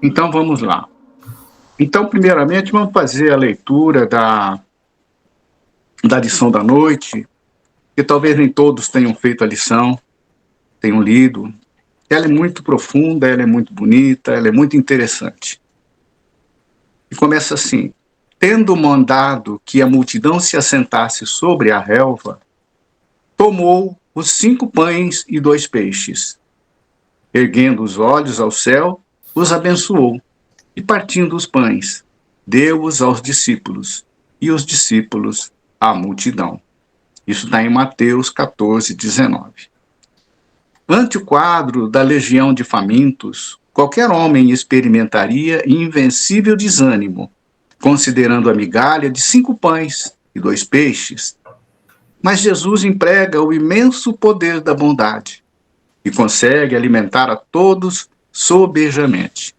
Então vamos lá. Então, primeiramente, vamos fazer a leitura da lição da noite, que talvez nem todos tenham feito a lição, tenham lido. Ela é muito profunda, ela é muito bonita, ela é muito interessante. E começa assim: tendo mandado que a multidão se assentasse sobre a relva, tomou os 5 pães e 2 peixes. Erguendo os olhos ao céu, os abençoou, e partindo os pães, deu-os aos discípulos, e os discípulos à multidão. Isso está em Mateus 14, 19. Ante o quadro da legião de famintos, qualquer homem experimentaria invencível desânimo, considerando a migalha de 5 pães e 2 peixes. Mas Jesus emprega o imenso poder da bondade e consegue alimentar a todos sobejamente.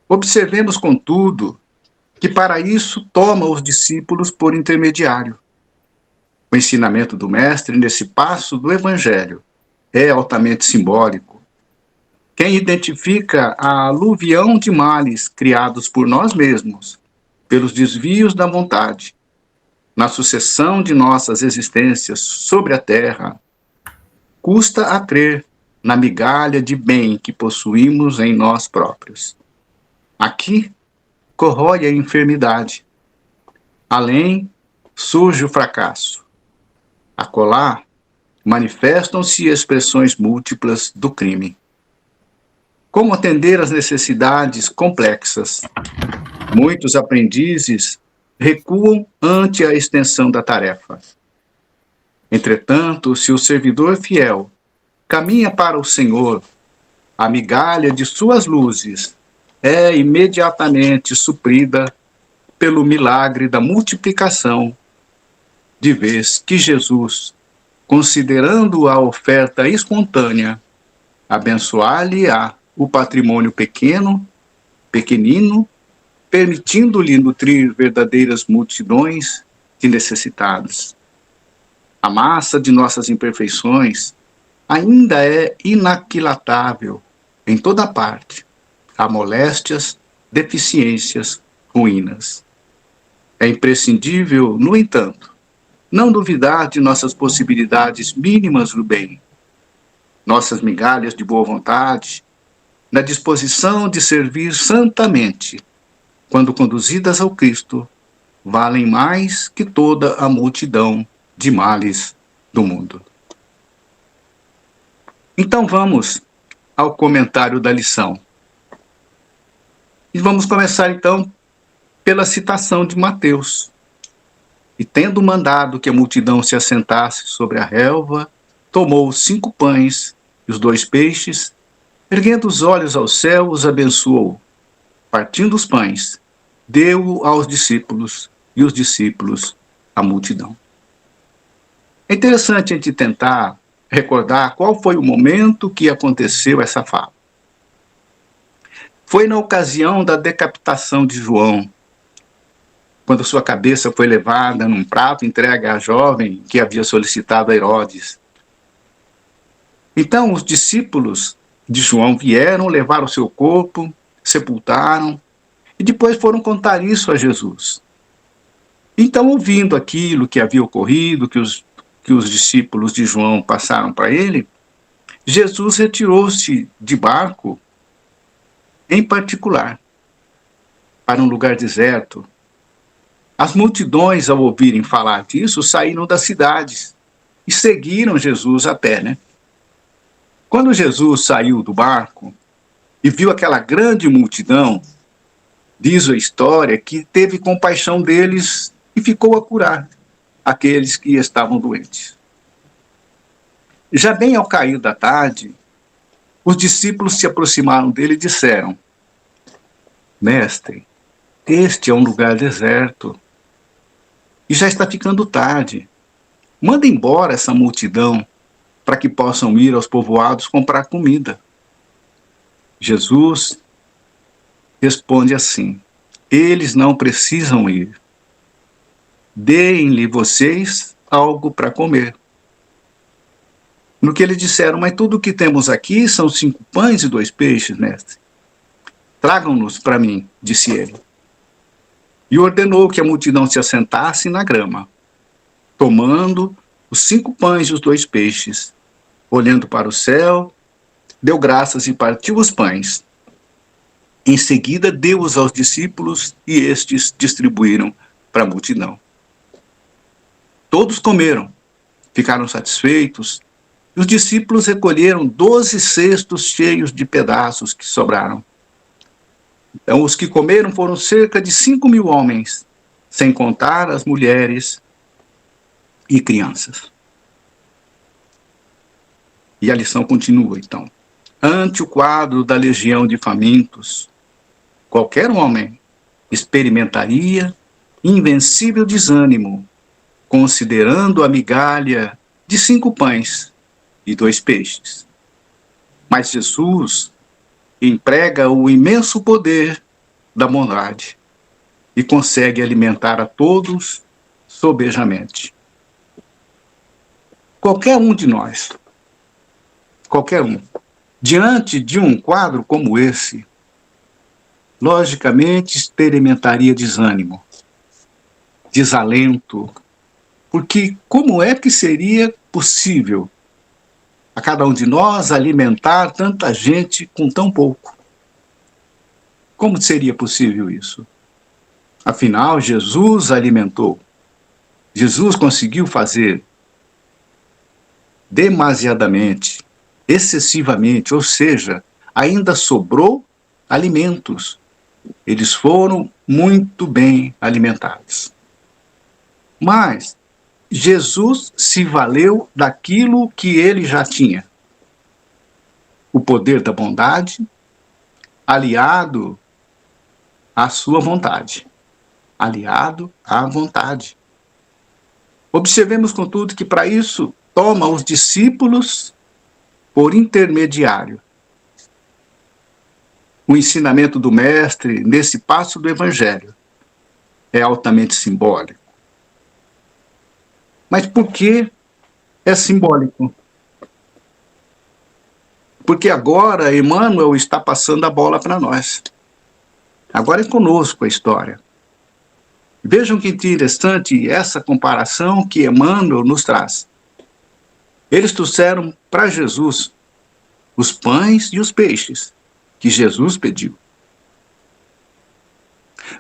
Observemos, contudo, que para isso toma os discípulos por intermediário. O ensinamento do Mestre nesse passo do Evangelho é altamente simbólico. Quem identifica a aluvião de males criados por nós mesmos, pelos desvios da vontade, na sucessão de nossas existências sobre a terra, custa a crer na migalha de bem que possuímos em nós próprios. Aqui corrói a enfermidade. Além, surge o fracasso. Acolá, manifestam-se expressões múltiplas do crime. Como atender às necessidades complexas? Muitos aprendizes recuam ante a extensão da tarefa. Entretanto, se o servidor fiel caminha para o Senhor, a migalha de suas luzes é imediatamente suprida pelo milagre da multiplicação, de vez que Jesus, considerando a oferta espontânea, abençoar-lhe-á o patrimônio pequenino, permitindo-lhe nutrir verdadeiras multidões de necessitados. A massa de nossas imperfeições ainda é inaquilatável em toda parte. Há moléstias, deficiências, ruínas. É imprescindível, no entanto, não duvidar de nossas possibilidades mínimas do bem, nossas migalhas de boa vontade, na disposição de servir santamente, quando conduzidas ao Cristo, valem mais que toda a multidão de males do mundo. Então vamos ao comentário da lição. E vamos começar então pela citação de Mateus. E tendo mandado que a multidão se assentasse sobre a relva, tomou os 5 pães e os 2 peixes, erguendo os olhos ao céu, os abençoou. Partindo os pães, deu-o aos discípulos, e os discípulos à multidão. É interessante a gente tentar recordar qual foi o momento que aconteceu essa fala. Foi na ocasião da decapitação de João, quando sua cabeça foi levada num prato entregue à jovem que havia solicitado a Herodes. Então os discípulos de João vieram, levaram o seu corpo, sepultaram, e depois foram contar isso a Jesus. Então, ouvindo aquilo que havia ocorrido, que os discípulos de João passaram para ele, Jesus retirou-se de barco, em particular, para um lugar deserto. As multidões, ao ouvirem falar disso, saíram das cidades e seguiram Jesus a pé, né? Quando Jesus saiu do barco e viu aquela grande multidão, diz a história que teve compaixão deles e ficou a curar aqueles que estavam doentes. Já bem ao cair da tarde, os discípulos se aproximaram dele e disseram: Mestre, este é um lugar deserto e já está ficando tarde. Manda embora essa multidão para que possam ir aos povoados comprar comida. Jesus responde assim: eles não precisam ir. Deem-lhe vocês algo para comer. No que eles disseram: mas tudo o que temos aqui são 5 pães e 2 peixes, mestre. Tragam-nos para mim, disse ele. E ordenou que a multidão se assentasse na grama, tomando os 5 pães e os 2 peixes. Olhando para o céu, deu graças e partiu os pães. Em seguida, deu-os aos discípulos e estes distribuíram para a multidão. Todos comeram, ficaram satisfeitos, e os discípulos recolheram 12 cestos cheios de pedaços que sobraram. Então, os que comeram foram cerca de 5.000 homens, sem contar as mulheres e crianças. E a lição continua, então. Ante o quadro da legião de famintos, qualquer homem experimentaria invencível desânimo, considerando a migalha de 5 pães e 2 peixes. Mas Jesus emprega o imenso poder da bondade e consegue alimentar a todos sobejamente. Qualquer um de nós, qualquer um, diante de um quadro como esse, logicamente experimentaria desânimo, desalento, porque como é que seria possível a cada um de nós alimentar tanta gente com tão pouco? Como seria possível isso? Afinal, Jesus alimentou. Jesus conseguiu fazer demasiadamente, excessivamente, ou seja, ainda sobrou alimentos. Eles foram muito bem alimentados. Mas Jesus se valeu daquilo que ele já tinha. O poder da bondade, aliado à sua vontade. Aliado à vontade. Observemos, contudo, que para isso toma os discípulos por intermediário. O ensinamento do mestre nesse passo do evangelho é altamente simbólico. Mas por que é simbólico? Porque agora Emmanuel está passando a bola para nós. Agora é conosco a história. Vejam que interessante essa comparação que Emmanuel nos traz. Eles trouxeram para Jesus os pães e os peixes que Jesus pediu.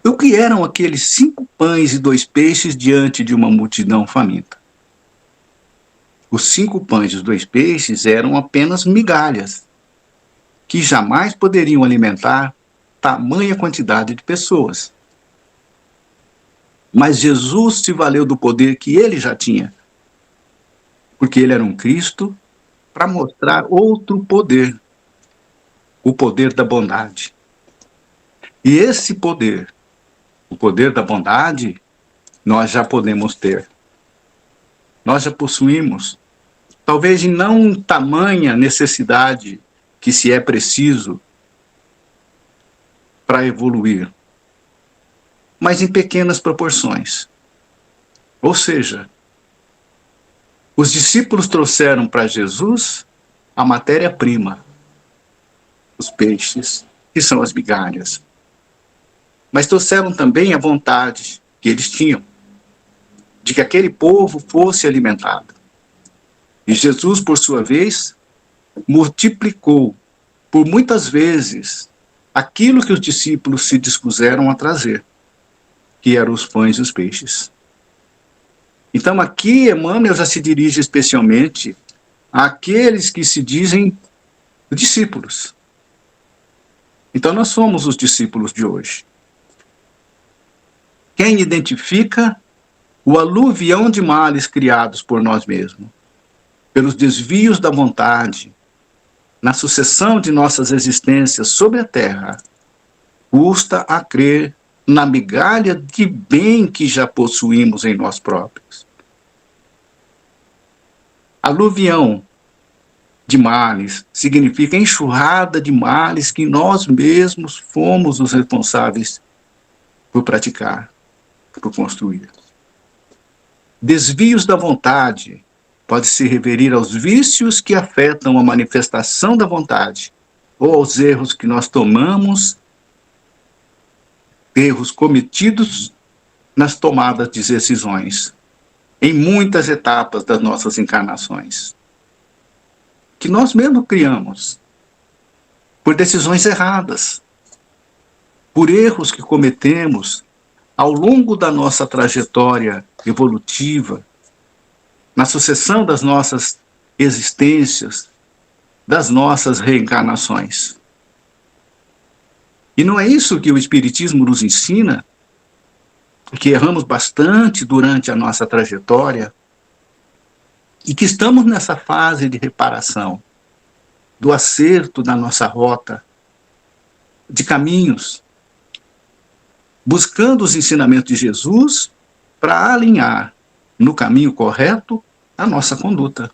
O que eram aqueles 5 pães e 2 peixes diante de uma multidão faminta? Os 5 pães e os 2 peixes eram apenas migalhas, que jamais poderiam alimentar tamanha quantidade de pessoas. Mas Jesus se valeu do poder que ele já tinha, porque ele era um Cristo, para mostrar outro poder, o poder da bondade. E esse poder, o poder da bondade, nós já podemos ter. Nós já possuímos, talvez em não tamanha necessidade que se é preciso para evoluir, mas em pequenas proporções. Ou seja, os discípulos trouxeram para Jesus a matéria-prima, os peixes, que são as migalhas. Mas trouxeram também a vontade que eles tinham de que aquele povo fosse alimentado. E Jesus, por sua vez, multiplicou por muitas vezes aquilo que os discípulos se dispuseram a trazer, que eram os pães e os peixes. Então aqui Emmanuel já se dirige especialmente àqueles que se dizem discípulos. Então nós somos os discípulos de hoje. Quem identifica o aluvião de males criados por nós mesmos, pelos desvios da vontade, na sucessão de nossas existências sobre a terra, custa a crer na migalha de bem que já possuímos em nós próprios. Aluvião de males significa enxurrada de males que nós mesmos fomos os responsáveis por praticar, por construir. Desvios da vontade pode se referir aos vícios que afetam a manifestação da vontade ou aos erros que nós tomamos erros cometidos nas tomadas de decisões, em muitas etapas das nossas encarnações, que nós mesmos criamos, por decisões erradas, por erros que cometemos ao longo da nossa trajetória evolutiva, na sucessão das nossas existências, das nossas reencarnações. E não é isso que o Espiritismo nos ensina, que erramos bastante durante a nossa trajetória e que estamos nessa fase de reparação, do acerto da nossa rota, de caminhos, buscando os ensinamentos de Jesus para alinhar no caminho correto a nossa conduta.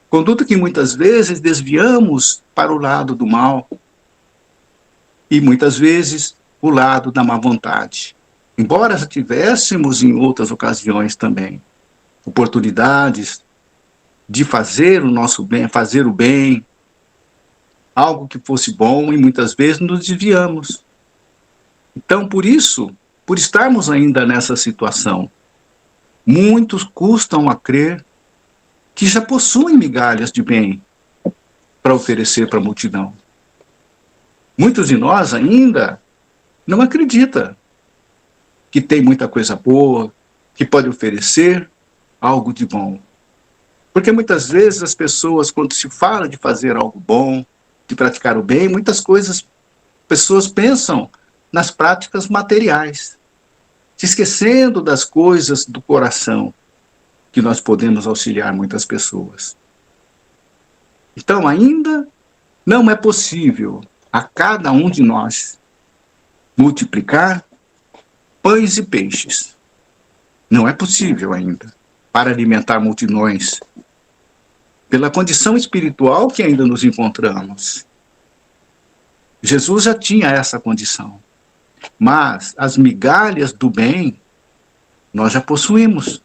Conduta que muitas vezes desviamos para o lado do mal e muitas vezes o lado da má vontade. Embora tivéssemos em outras ocasiões também oportunidades de fazer o nosso bem, fazer o bem, algo que fosse bom, e muitas vezes nos desviamos. Então, por isso, por estarmos ainda nessa situação, muitos custam a crer que já possuem migalhas de bem para oferecer para a multidão. Muitos de nós ainda não acreditam que tem muita coisa boa, que pode oferecer algo de bom. Porque muitas vezes as pessoas, quando se fala de fazer algo bom, de praticar o bem, muitas coisas, pessoas pensam nas práticas materiais, se esquecendo das coisas do coração, que nós podemos auxiliar muitas pessoas. Então, ainda não é possível a cada um de nós multiplicar pães e peixes. Não é possível ainda para alimentar multidões, pela condição espiritual que ainda nos encontramos. Jesus já tinha essa condição, mas as migalhas do bem nós já possuímos.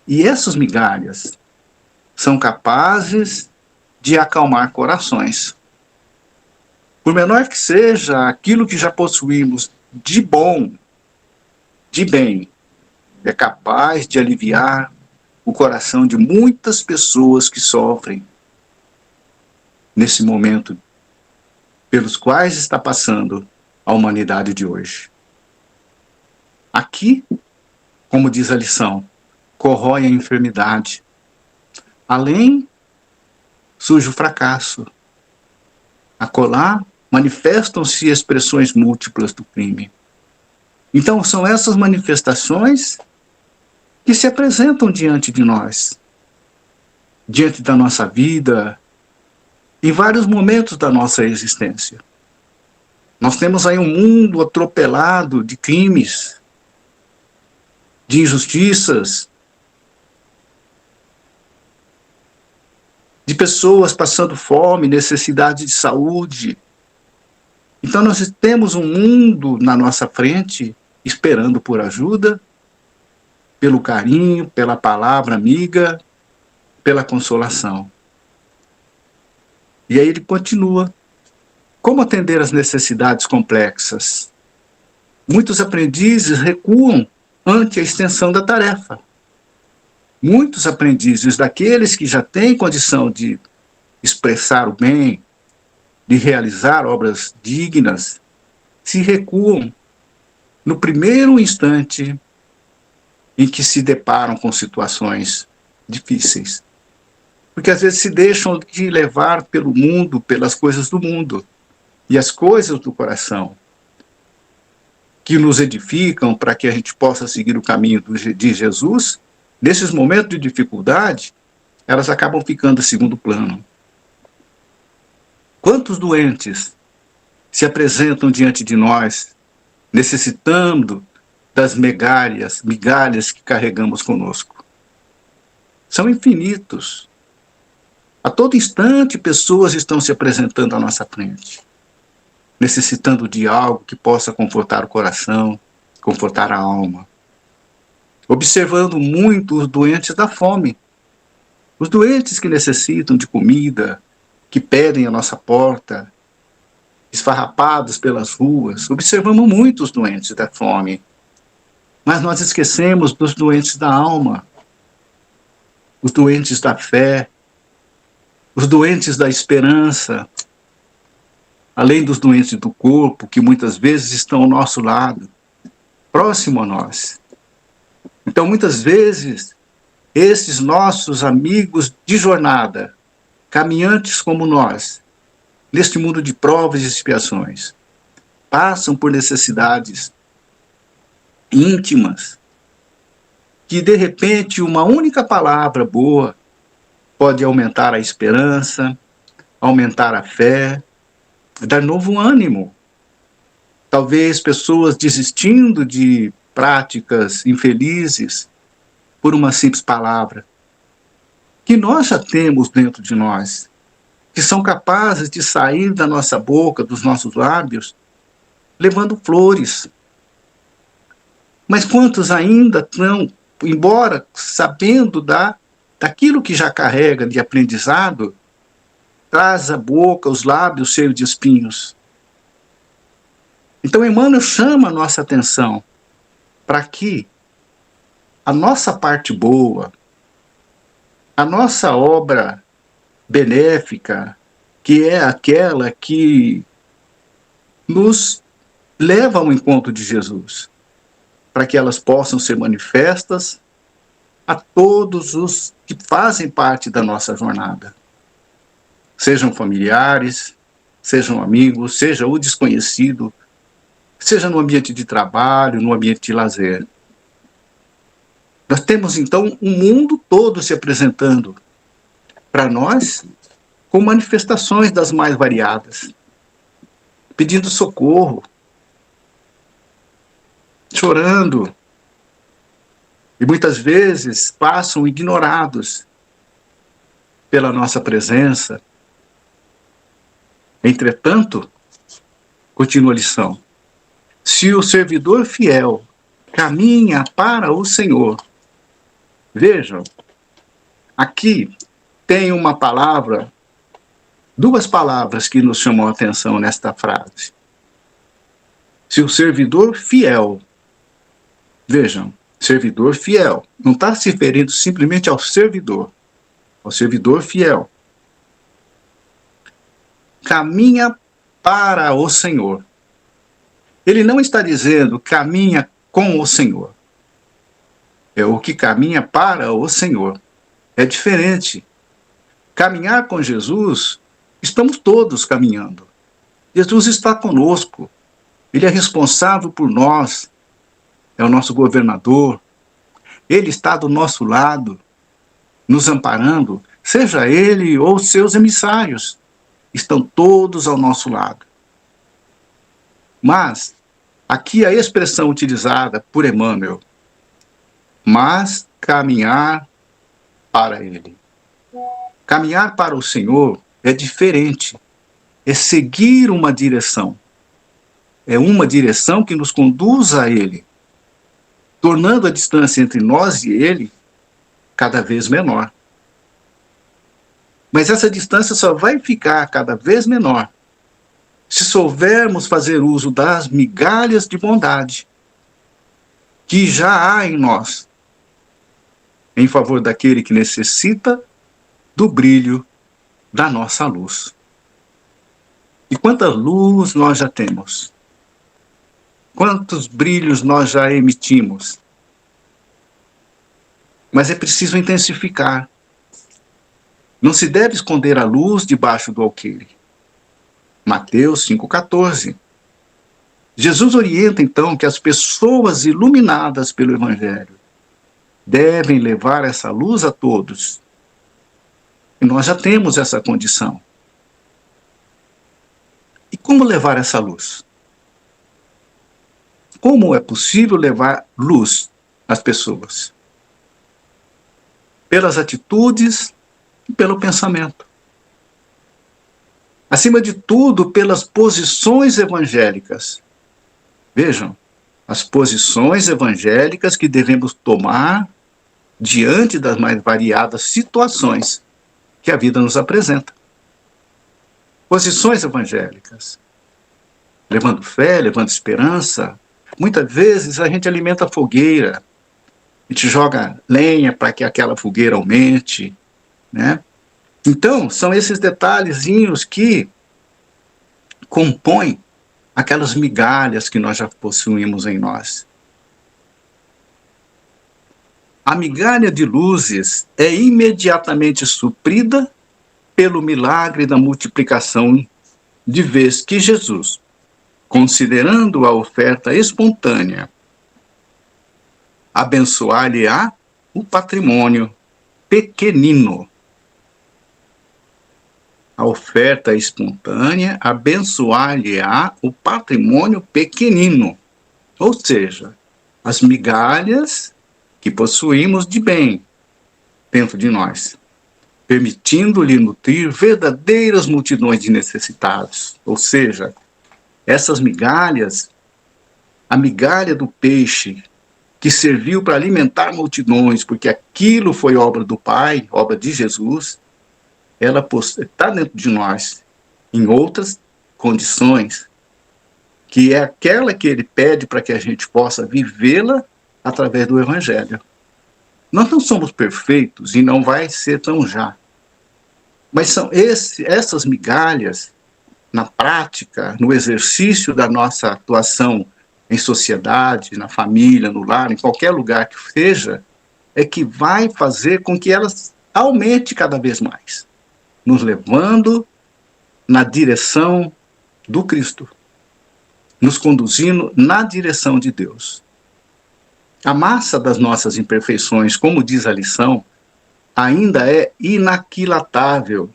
E essas migalhas são capazes de acalmar corações. Por menor que seja aquilo que já possuímos de bom, de bem, é capaz de aliviar o coração de muitas pessoas que sofrem nesse momento pelos quais está passando a humanidade de hoje. Aqui, como diz a lição, corrói a enfermidade. Além, surge o fracasso. Acolá, manifestam-se expressões múltiplas do crime. Então, são essas manifestações que se apresentam diante de nós, diante da nossa vida, em vários momentos da nossa existência. Nós temos aí um mundo atropelado de crimes, de injustiças, de pessoas passando fome, necessidade de saúde. Então nós temos um mundo na nossa frente esperando por ajuda, pelo carinho, pela palavra amiga, pela consolação. E aí ele continua. Como atender às necessidades complexas? Muitos aprendizes recuam ante a extensão da tarefa. Muitos aprendizes daqueles que já têm condição de expressar o bem, de realizar obras dignas, se recuam no primeiro instante em que se deparam com situações difíceis. Porque às vezes se deixam de levar pelo mundo, pelas coisas do mundo. E as coisas do coração, que nos edificam para que a gente possa seguir o caminho de Jesus, nesses momentos de dificuldade, elas acabam ficando em segundo plano. Quantos doentes se apresentam diante de nós, necessitando das migalhas que carregamos conosco? São infinitos. A todo instante, pessoas estão se apresentando à nossa frente, necessitando de algo que possa confortar o coração, confortar a alma. Observando muito os doentes da fome, os doentes que necessitam de comida, que pedem a nossa porta, esfarrapados pelas ruas, observamos muitos doentes da fome, mas nós esquecemos dos doentes da alma, os doentes da fé, os doentes da esperança, além dos doentes do corpo, que muitas vezes estão ao nosso lado, próximo a nós. Então, muitas vezes, esses nossos amigos de jornada, caminhantes como nós, neste mundo de provas e expiações, passam por necessidades íntimas, que de repente uma única palavra boa pode aumentar a esperança, aumentar a fé, dar novo ânimo. Talvez pessoas desistindo de práticas infelizes por uma simples palavra, que nós já temos dentro de nós, que são capazes de sair da nossa boca, dos nossos lábios, levando flores. Mas quantos ainda estão, embora sabendo daquilo que já carrega de aprendizado, traz a boca, os lábios cheios de espinhos. Então Emmanuel chama a nossa atenção para que a nossa parte boa, a nossa obra benéfica, que é aquela que nos leva ao encontro de Jesus, para que elas possam ser manifestas a todos os que fazem parte da nossa jornada. Sejam familiares, sejam amigos, seja o desconhecido, seja no ambiente de trabalho, no ambiente de lazer. Nós temos, então, um mundo todo se apresentando para nós com manifestações das mais variadas, pedindo socorro, chorando, e muitas vezes passam ignorados pela nossa presença. Entretanto, continua a lição, se o servidor fiel caminha para o Senhor, vejam, aqui tem uma palavra, duas palavras que nos chamam a atenção nesta frase. Se o servidor fiel, vejam, servidor fiel, não está se referindo simplesmente ao servidor fiel, caminha para o Senhor. Ele não está dizendo caminha com o Senhor. É o que caminha para o Senhor. É diferente. Caminhar com Jesus, estamos todos caminhando. Jesus está conosco. Ele é responsável por nós. É o nosso governador. Ele está do nosso lado, nos amparando, seja ele ou seus emissários. Estão todos ao nosso lado. Mas, aqui a expressão utilizada por Emmanuel, mas caminhar para ele. Caminhar para o Senhor é diferente, é seguir uma direção. É uma direção que nos conduz a Ele, tornando a distância entre nós e Ele cada vez menor. Mas essa distância só vai ficar cada vez menor se soubermos fazer uso das migalhas de bondade que já há em nós, em favor daquele que necessita do brilho da nossa luz. E quanta luz nós já temos? Quantos brilhos nós já emitimos? Mas é preciso intensificar. Não se deve esconder a luz debaixo do alqueire. Mateus 5,14. Jesus orienta, então, que as pessoas iluminadas pelo Evangelho devem levar essa luz a todos. E nós já temos essa condição. E como levar essa luz? Como é possível levar luz às pessoas? Pelas atitudes e pelo pensamento. Acima de tudo, pelas posições evangélicas. Vejam, as posições evangélicas que devemos tomar diante das mais variadas situações que a vida nos apresenta. Posições evangélicas. levando fé, levando esperança. Muitas vezes a gente alimenta a fogueira, a gente joga lenha para que aquela fogueira aumente, né? Então, são esses detalhezinhos que compõem aquelas migalhas que nós já possuímos em nós. A migalha de luzes é imediatamente suprida pelo milagre da multiplicação, de vez que Jesus, considerando a oferta espontânea, abençoar-lhe-á o patrimônio pequenino. A oferta espontânea abençoar-lhe-á o patrimônio pequenino, ou seja, as migalhas que possuímos de bem dentro de nós, permitindo-lhe nutrir verdadeiras multidões de necessitados. Ou seja, essas migalhas, a migalha do peixe que serviu para alimentar multidões, porque aquilo foi obra do Pai, obra de Jesus, ela está dentro de nós, em outras condições, que é aquela que ele pede para que a gente possa vivê-la através do Evangelho. Nós não somos perfeitos e não vai ser tão já. Mas são essas migalhas, na prática, no exercício da nossa atuação em sociedade, na família, no lar, em qualquer lugar que seja, é que vai fazer com que elas aumente cada vez mais, nos levando na direção do Cristo, nos conduzindo na direção de Deus. A massa das nossas imperfeições, como diz a lição, ainda é inaquilatável.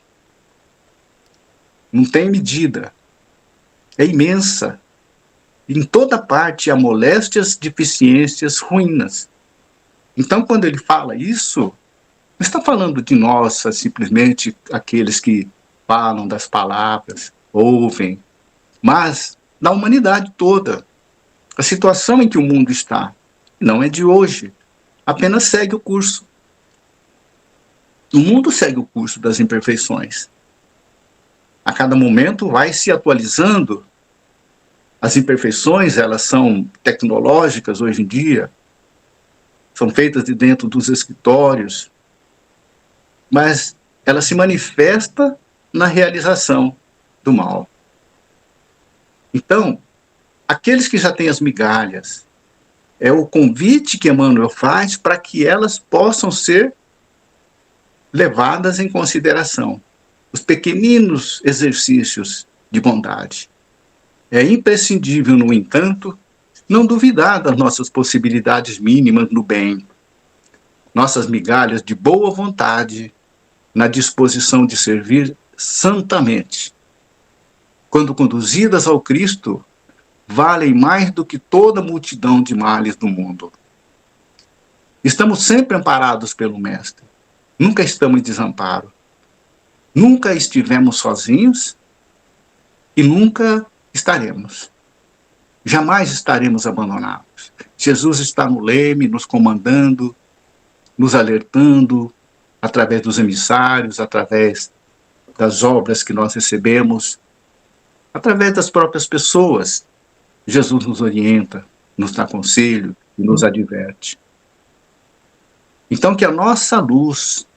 Não tem medida. É imensa. Em toda parte há moléstias, deficiências, ruínas. Então, quando ele fala isso, não está falando de nós, simplesmente aqueles que falam das palavras, ouvem, mas da humanidade toda. A situação em que o mundo está não é de hoje, apenas segue o curso. O mundo segue o curso das imperfeições. A cada momento vai se atualizando. As imperfeições, elas são tecnológicas hoje em dia, são feitas de dentro dos escritórios, mas ela se manifesta na realização do mal. Então, aqueles que já têm as migalhas, é o convite que Emmanuel faz para que elas possam ser levadas em consideração. Os pequeninos exercícios de bondade. É imprescindível, no entanto, não duvidar das nossas possibilidades mínimas no bem, nossas migalhas de boa vontade, na disposição de servir santamente. Quando conduzidas ao Cristo, valem mais do que toda a multidão de males do mundo. Estamos sempre amparados pelo Mestre. Nunca estamos em desamparo. Nunca estivemos sozinhos e nunca estaremos. Jamais estaremos abandonados. Jesus está no leme, nos comandando, nos alertando, através dos emissários, através das obras que nós recebemos, através das próprias pessoas. Jesus nos orienta, nos dá conselho e nos adverte. Então, que a nossa luz,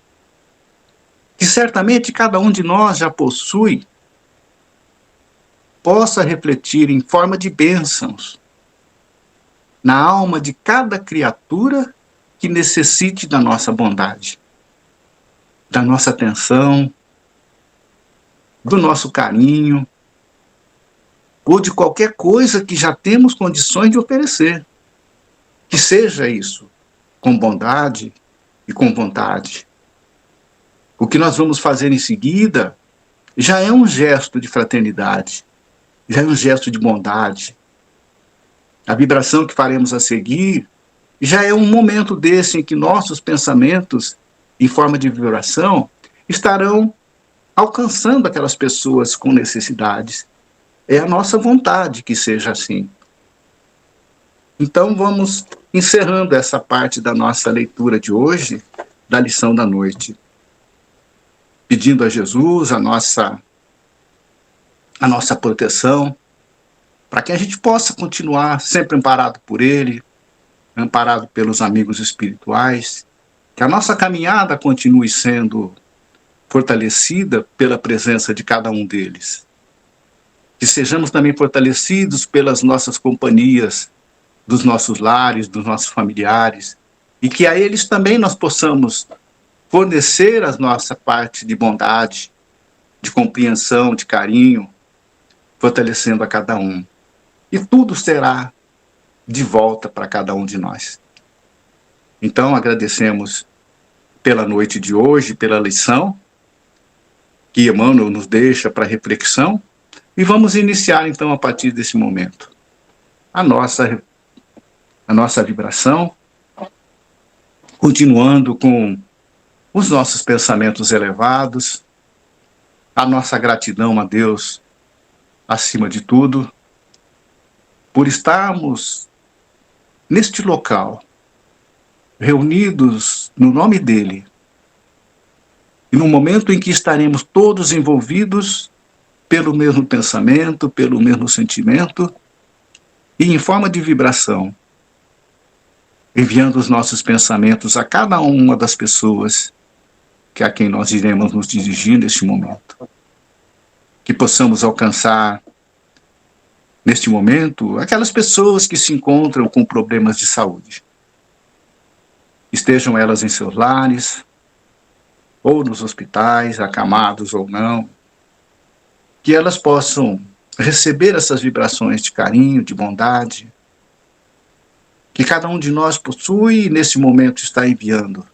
que certamente cada um de nós já possui, possa refletir em forma de bênçãos na alma de cada criatura que necessite da nossa bondade, da nossa atenção, do nosso carinho, ou de qualquer coisa que já temos condições de oferecer. Que seja isso, com bondade e com vontade. O que nós vamos fazer em seguida já é um gesto de fraternidade, já é um gesto de bondade. A vibração que faremos a seguir já é um momento desse em que nossos pensamentos, em forma de vibração, estarão alcançando aquelas pessoas com necessidades. É a nossa vontade que seja assim. Então vamos encerrando essa parte da nossa leitura de hoje, da lição da noite, pedindo a Jesus a nossa proteção, para que a gente possa continuar sempre amparado por Ele, amparado pelos amigos espirituais, que a nossa caminhada continue sendo fortalecida pela presença de cada um deles. Que sejamos também fortalecidos pelas nossas companhias, dos nossos lares, dos nossos familiares, e que a eles também nós possamos fornecer a nossa parte de bondade, de compreensão, de carinho, fortalecendo a cada um. E tudo será de volta para cada um de nós. Então, agradecemos pela noite de hoje, pela lição que Emmanuel nos deixa para reflexão, e vamos iniciar, então, a partir desse momento, a nossa vibração, continuando com os nossos pensamentos elevados, a nossa gratidão a Deus, acima de tudo, por estarmos neste local, reunidos no nome dEle, e no momento em que estaremos todos envolvidos pelo mesmo pensamento, pelo mesmo sentimento, e em forma de vibração, enviando os nossos pensamentos a cada uma das pessoas que a quem nós iremos nos dirigir neste momento. Que possamos alcançar, neste momento, aquelas pessoas que se encontram com problemas de saúde. Estejam elas em seus lares, ou nos hospitais, acamados ou não, que elas possam receber essas vibrações de carinho, de bondade, que cada um de nós possui e nesse momento está enviando.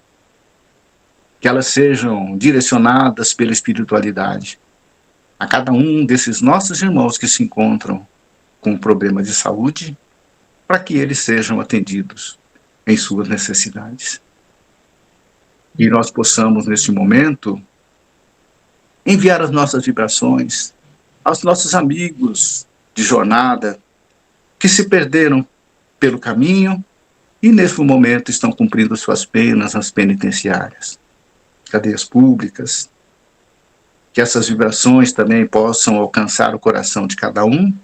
Que elas sejam direcionadas pela espiritualidade a cada um desses nossos irmãos que se encontram com problema de saúde, para que eles sejam atendidos em suas necessidades. E nós possamos, neste momento, enviar as nossas vibrações aos nossos amigos de jornada que se perderam pelo caminho e, nesse momento, estão cumprindo suas penas nas penitenciárias, cadeias públicas. Que essas vibrações também possam alcançar o coração de cada um,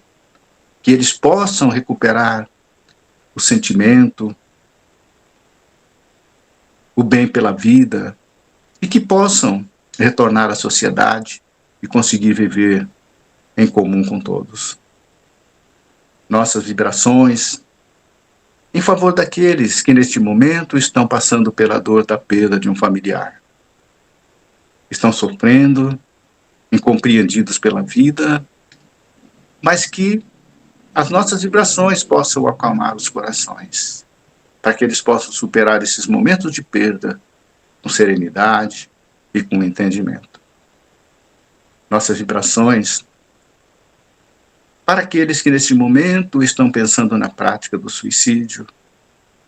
que eles possam recuperar o sentimento, o bem pela vida, e que possam retornar à sociedade e conseguir viver em comum com todos. Nossas vibrações em favor daqueles que neste momento estão passando pela dor da perda de um familiar. Estão sofrendo, incompreendidos pela vida, mas que as nossas vibrações possam acalmar os corações, para que eles possam superar esses momentos de perda com serenidade e com entendimento. Nossas vibrações para aqueles que neste momento estão pensando na prática do suicídio,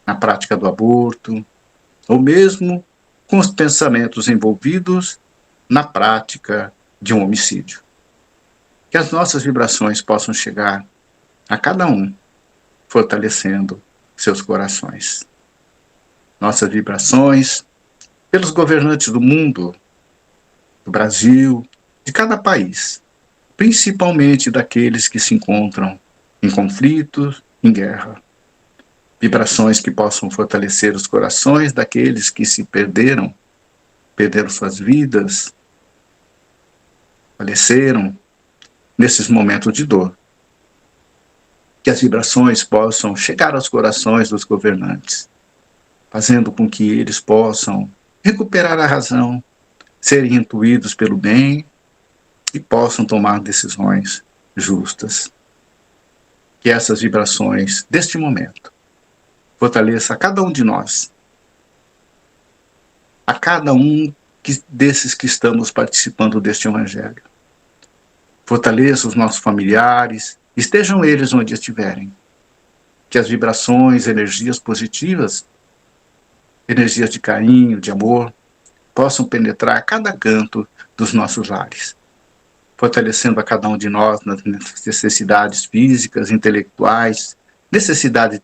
na prática do aborto, ou mesmo com os pensamentos envolvidos na prática de um homicídio. Que as nossas vibrações possam chegar a cada um, fortalecendo seus corações. Nossas vibrações pelos governantes do mundo, do Brasil, de cada país, principalmente daqueles que se encontram em conflitos, em guerra. Vibrações que possam fortalecer os corações daqueles que se perderam suas vidas, faleceram nesses momentos de dor. Que as vibrações possam chegar aos corações dos governantes, fazendo com que eles possam recuperar a razão, serem intuídos pelo bem e possam tomar decisões justas. Que essas vibrações deste momento fortaleça a cada um de nós, a cada um desses que estamos participando deste Evangelho. Fortaleça os nossos familiares, estejam eles onde estiverem. Que as vibrações, energias positivas, energias de carinho, de amor, possam penetrar cada canto dos nossos lares, fortalecendo a cada um de nós nas necessidades físicas, intelectuais, necessidades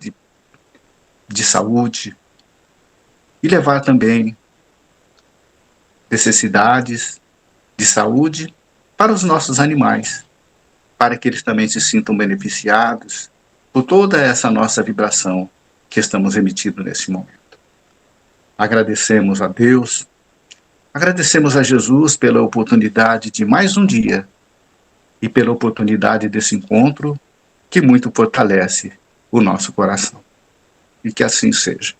de saúde, e levar também necessidades de saúde para os nossos animais, para que eles também se sintam beneficiados por toda essa nossa vibração que estamos emitindo nesse momento. Agradecemos a Deus, agradecemos a Jesus pela oportunidade de mais um dia e pela oportunidade desse encontro que muito fortalece o nosso coração. E que assim seja.